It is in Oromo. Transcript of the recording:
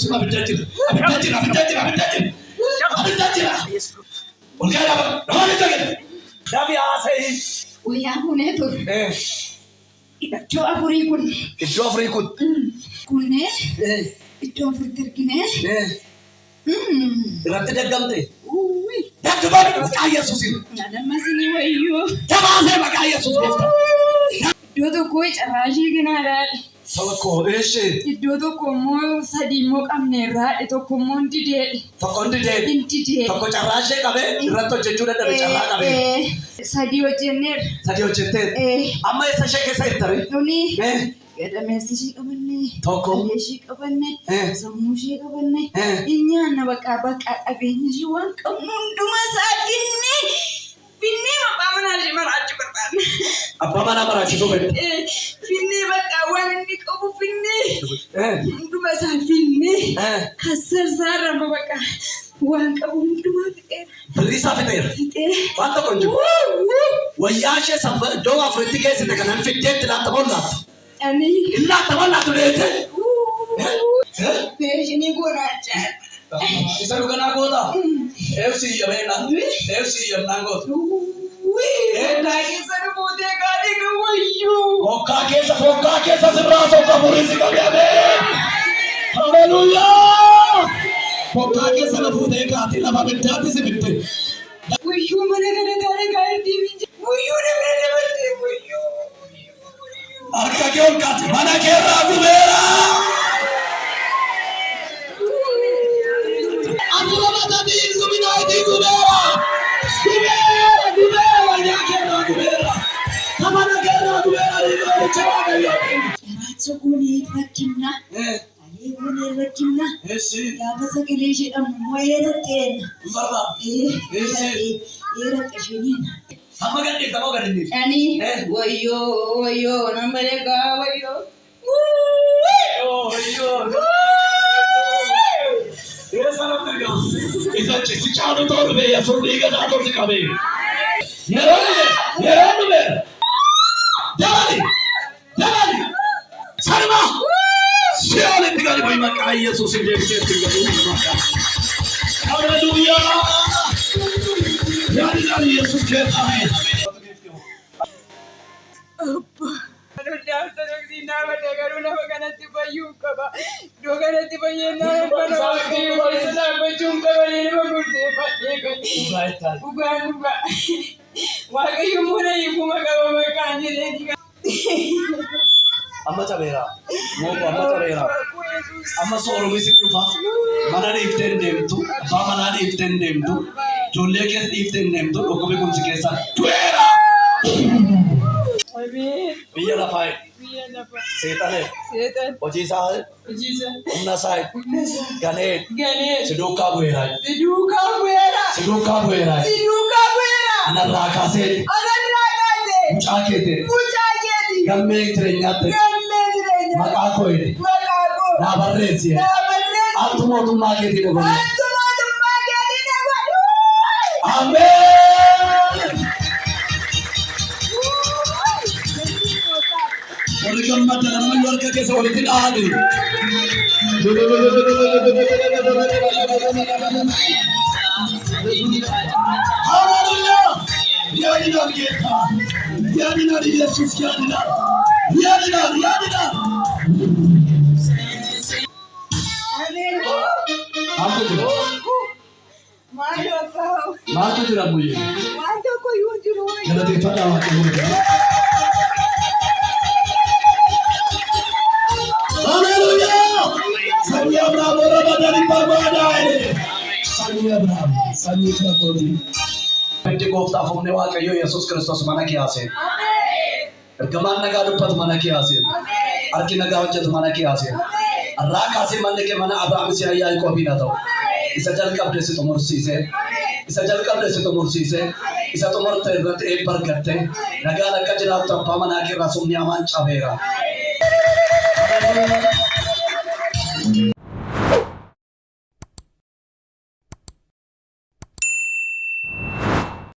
Yesus abidajir. Olga apa? Nama itu kan? Tapi asai. Uya kune tu. Itu Afrika kun. Itu Afrika. Kune. Itu Afrika terkini. Berarti dia ganti. Dah coba pakai Yesus ini. Ada masih ni wayu. Coba saya pakai Yesus. Itu tu kue ceraji kena ada. Salah kau esy. Itu tu komo sadi mok amnera itu komo tidak. Takon tidak. Tidak. Takon ceraji kabe. Rato jujur ada bicara kabe. Sadi wajener. Sadi wajener. Amma esa shake saya tari. Noni. Ada mesej kabanne. Toko. Mesej kabanne. Samushi kabanne. Inya na baka abenya juang kamundu masakin ni. Finni apa mana sih meracu berpan? Apa mana meracu sobat? Finni baka wan ni kamu finni. Mundu masakin finni. Kasar zara baka wan kamu mundu masakin. Beri sahaja Bantu kunjung. Wajahnya sampai dua Afrika sih dengan fitnya tidak terbolat. Ani. Tidak terbolat tu deh. Ini gua raja. Isa bukan aku tau. FC ya benar. FC ya nanggut. Lagi sana bote kali ke wayu. Oka kesa serasa oka polisi kami ada. Haleluya. Oka kesa na bote kati lama bintati se binti. Wayu mana kena kali TV. Wayu ne mana binte wayu. Arka kau kati mana kera aku bera. Aku lama tadi illuminati di kubera. Kubera ya kera kubera. Kamana kera kubera di kubera coba ya. Raja kuni rakimna. Ali kuni rakimna. Esi. Ya masa keleji am moera ten. Baba. Esi. Era keshinin. Sama kan ni. Ani. Wayo namanya ka wayo. ये सारा तेरा इसे चिसी चारों तौर पे या सुनने का जातों से कभी ये रोड में जवानी शर्मा सियाले तिगारी भाई मैं क्या ये सोचे देख के तिगारी हालेलुया यानी यीशु कहता है Amma cabera, amma cabera. Amma soal mesti lupa. Mana ni iften dem tu, apa mana ni iften dem tu. Julia ke iften dem tu, kau kau kunci kesa. Tuera. Biar apa? Setan. Oji sah. Umna sah. Ganet. Seduka buera. Anak raka se. Mucakete. Gamme ternyata. Maka aku ini. Nabar resi. Altu mau tu mage tidak boleh. Amin. Orang mata nama luar kaki seorang tidak ada. Haleluya. Yadilah kita. Yadilah Yesus yadilah. Yadilah. Aku tu. Mata tu ramu ye. Mata ko yun juro. Kalau tidak pada aku. Haleluya. Sani Abraham orang dari Parmadai. Sani Abraham. Sani Prakodi. Pentecost afamne वाला यो यीशु Christos mana किया से गमान नगा दुपत mana किया से अर्की नगा वजत mana किया से राका से मन के mana अब्राहम से आया को भी ना दो इस जल का से तो मुर्सी से इस जल का से तो मुर्सी से इस तो मरते रत एक पर करते नगा लगा जरा तो पामना के रसूल नियामान चावेरा